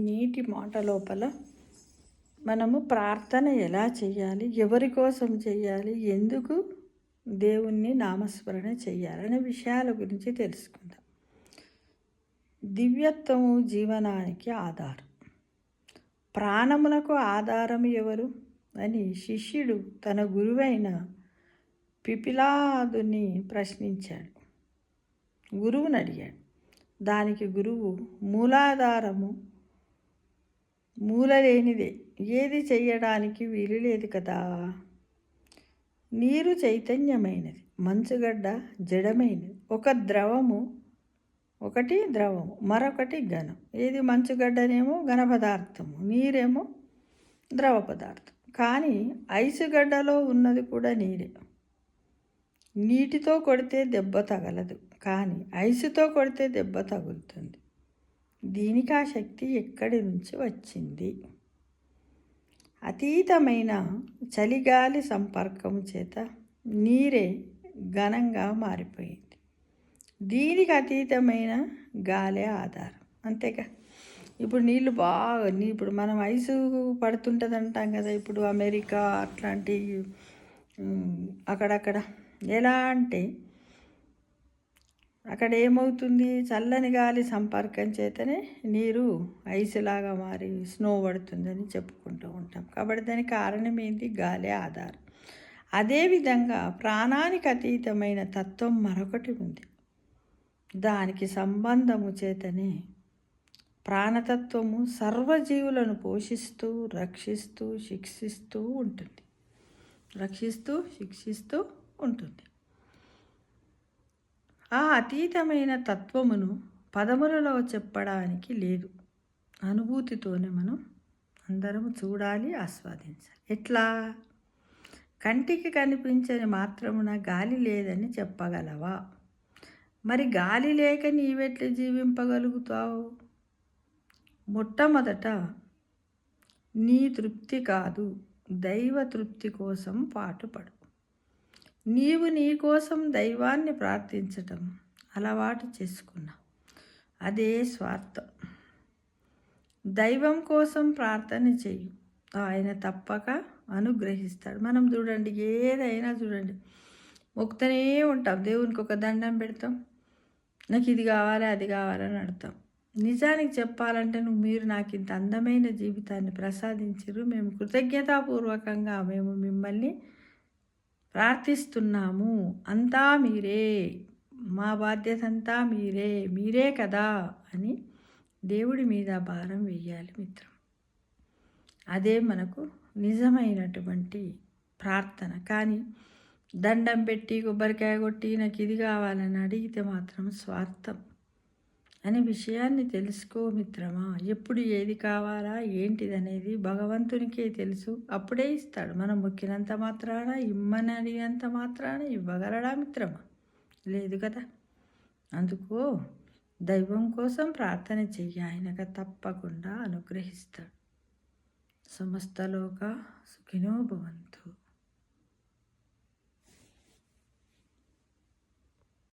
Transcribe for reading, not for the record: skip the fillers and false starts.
నీటి మాట లోపల మనము ప్రార్థన ఎలా చేయాలి, ఎవరి కోసం చేయాలి, ఎందుకు దేవుణ్ణి నామస్మరణ చేయాలనే విషయాల గురించి తెలుసుకుందాం. దివ్యత్వము జీవనానికి ఆధారం. ప్రాణములకు ఆధారం ఎవరు అని శిష్యుడు తన గురువైన పిపిలాదుని ప్రశ్నించాడు. గురువుని అడిగాడు. దానికి గురువు మూలాధారము మూలలేనిదే, ఏది చెయ్యడానికి వీలు లేదు కదా. నీరు చైతన్యమైనది, మంచుగడ్డ జడమైనది. ఒకటి ద్రవము మరొకటి ఘనం. ఏది మంచుగడ్డనేమో ఘన పదార్థము, నీరేమో ద్రవ పదార్థం. కానీ ఐసుగడ్డలో ఉన్నది కూడా నీరే. నీటితో కొడితే దెబ్బ తగలదు, కానీ ఐసుతో కొడితే దెబ్బ తగులుతుంది. దీనికి ఆ శక్తి ఎక్కడి నుంచి వచ్చింది? అతీతమైన చలిగాలి సంపర్కము చేత నీరే ఘనంగా మారిపోయింది. దీనికి అతీతమైన గాలే ఆధారం. అంతేగా. ఇప్పుడు నీళ్ళు ఇప్పుడు మనం ఐసు పడుతుంటుంది అంటాం కదా. ఇప్పుడు అమెరికా అట్లాంటి అక్కడక్కడ ఎలా అంటే అక్కడ ఏమవుతుంది, చల్లని గాలి సంపర్కం చేతనే నీరు ఐసులాగా మారి స్నో పడుతుందని చెప్పుకుంటూ ఉంటాం. కాబట్టి దానికి కారణం ఏంటి? గాలి ఆధారం. అదేవిధంగా ప్రాణానికి అతీతమైన తత్వం మరొకటి ఉంది. దానికి సంబంధము చేతనే ప్రాణతత్వము సర్వజీవులను పోషిస్తూ రక్షిస్తూ శిక్షిస్తూ ఉంటుంది. ఆ అతీతమైన తత్వమును పదములలో చెప్పడానికి లేదు. అనుభూతితోనే మనం అందరము చూడాలి, ఆస్వాదించాలి. ఎట్లా? కంటికి కనిపించని మాత్రమున గాలి లేదని చెప్పగలవా? మరి గాలి లేక నీవెట్లా జీవింపగలుగుతావు? మొట్టమొదట నీ తృప్తి కాదు, దైవ తృప్తి కోసం పాటుపడు. నీవు నీ కోసం దైవాన్ని ప్రార్థించటం అలవాటు చేసుకున్నావు. అదే స్వార్థం. దైవం కోసం ప్రార్థన చెయ్యి, ఆయన తప్పక అనుగ్రహిస్తాడు. మనం చూడండి, ఏదైనా చూడండి, మొక్కుతూనే ఉంటాం. దేవునికి ఒక దండం పెడతాం, నాకు ఇది కావాలి అది కావాలని అడుగుతాం. నిజానికి చెప్పాలంటే మీరు నాకు ఇంత అందమైన జీవితాన్ని ప్రసాదించారు, మేము కృతజ్ఞతాపూర్వకంగా మేము మిమ్మల్ని ప్రార్థిస్తున్నాము, అంతా మీరే, మా బాధ్యత అంతా మీరే కదా అని దేవుడి మీద భారం వేయాలి మిత్రం. అదే మనకు నిజమైనటువంటి ప్రార్థన. కానీ దండం పెట్టి కొబ్బరికాయ కొట్టి నాకు ఇది కావాలని అడిగితే మాత్రం స్వార్థం అనే విషయాన్ని తెలుసుకో మిత్రమా. ఎప్పుడు ఏది కావాలా ఏంటిది అనేది భగవంతునికే తెలుసు. అప్పుడే ఇస్తాడు. మనం మొక్కినంత మాత్రాన, ఇమ్మని అడిగినంత మాత్రాన ఇవ్వగలడా మిత్రమా? లేదు కదా. అందుకో దైవం కోసం ప్రార్థన చెయ్యి, ఆయనకు తప్పకుండా అనుగ్రహిస్తాడు. సమస్తలోక సుఖినో భవంతు.